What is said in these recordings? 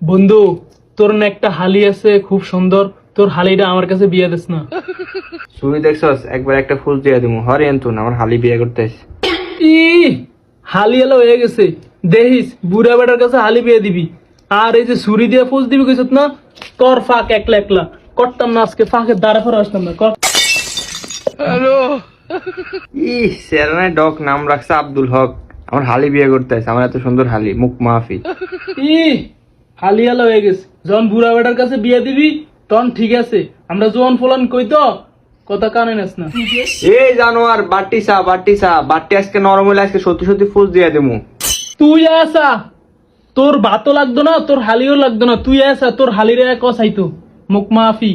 বন্ধু, তোর না একটা হালি আছে খুব সুন্দর, তোর হালিটা আমার কাছে বিয়ে দিস না? তুই দেখছস একবার একটা ফুল দিয়ে দিমু হরে এন্তুন আমার হালি বিয়ে করতে আসি। ই হালি এলো হয়ে গেছে, দেখিস বুড়া বেটার কাছে হালি বিয়ে দিবি। আর এই যে ছুরি দিয়ে ফুস দিবি কইছত না, তোর ফাঁক একলা একলা করতাম না, আজকে ফাঁকের দ্বারা ফেরা আসতাম না কর। সেরানায় ডক নাম রাখছে আব্দুল হক, আমার হালি বিয়ে করতে আসে, আমার এত সুন্দর হালি মুখ মাহফি। ই হালি এলো হয়ে গেছে, যখন বুড়া বেটার কাছে বিয়ে দিবি তখন ঠিক আছে, আমরা জোয়ান ফলান কই তো কথা কানে নাস না। এই জানোয়ার বাটি বাটি আজকে নরম হইলে আজকে সত্যি সত্যি ফুল দিয়ে দিমু। তুই আসা, তোর ভাতও লাগতো না, তোর হালিও লাগতো না, তুই আসা তোর হালিরে কসাইতো মুখ মাফি।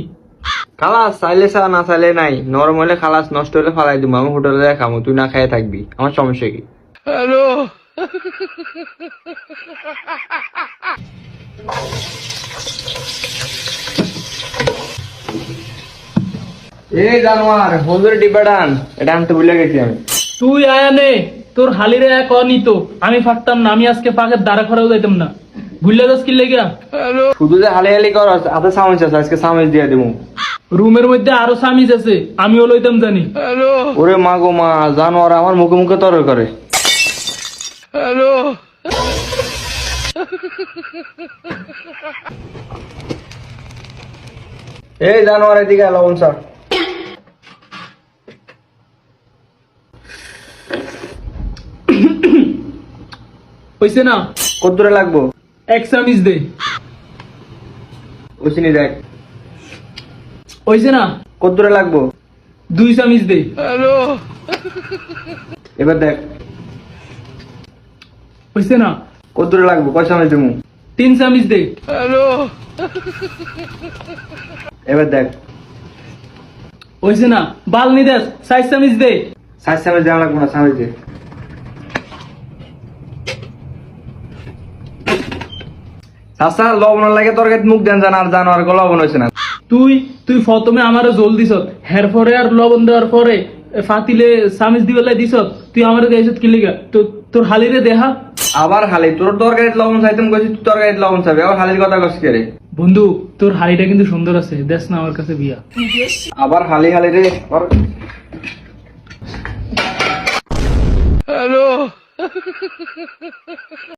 খালাস চাইলে চা না চাইলে নাই, নরম হইলে খালাস, নষ্ট হইলে ফালাই দিমু, আমি হোটেলে খামু, তুই না খাইয়ে থাকবি, আমার সমস্যা কি? এই জানোয়ার হলুদের ডিব্বাটা আন, এটা আনতে ভুলে গেছি আমি। তুই আয়া নে, তোর হালিরে এক অনিত, আমি ফাঁকতাম না, আমি আজকে ফাঁকের দ্বারা খরাও যাইতাম না, ভুললে যাস কি লেগা? শুধু যে হালি হালি কর, হাতে সামিজ আছে, আজকে সামিজ দিয়ে দিমু। রুমের মধ্যে আরো সামিজ আছে, আমিও লইতাম জানি। ওরে মা গো মা, জানোয়ার আমার মুখে মুখে তর্ক করে। এই জানোয়ার এদিকে আয়, লবণ চা। হইছে না? কত দূরে লাগবো? এক সামিজ দে। ওইসিনি দেখ। হইছে না? কত দূরে লাগবো? 2 সামিজ দে। এবার দেখ। হইছে না? কত দূরে লাগবো? কয় সামিজ দিমু? 3 সামিজ দে। এবার দেখ। হইছে না? বালনি দেস, 4 সামিজ দে। 7 সামিজ দেওয়া লাগবো না, সামিজ দে। চাচা লবণ লাগে তরকারিতে মুখ দেন জান, আর জানোয়ার গো লবণ হয়েছে না। তুই প্রথমে আমারে জল দিছত, হের পরে আর লবণ দেওয়ার পরে ফাতিলে সামিজ দিবেলাই দিছত, তুই আমারে দেইছত কি লিগা? তোর হালিরে দেহা। আবার হালি, তোর তরকারিতে লবণ চাইতাম কইছি, তুই তরকারিতে লবণ চাবি, আবার হালির কথা কস কে রে? বন্ধু, তোর হালিটা কিন্তু সুন্দর আছে, দেখ না আমার কাছে বিয়া। আবার হালি হালি রে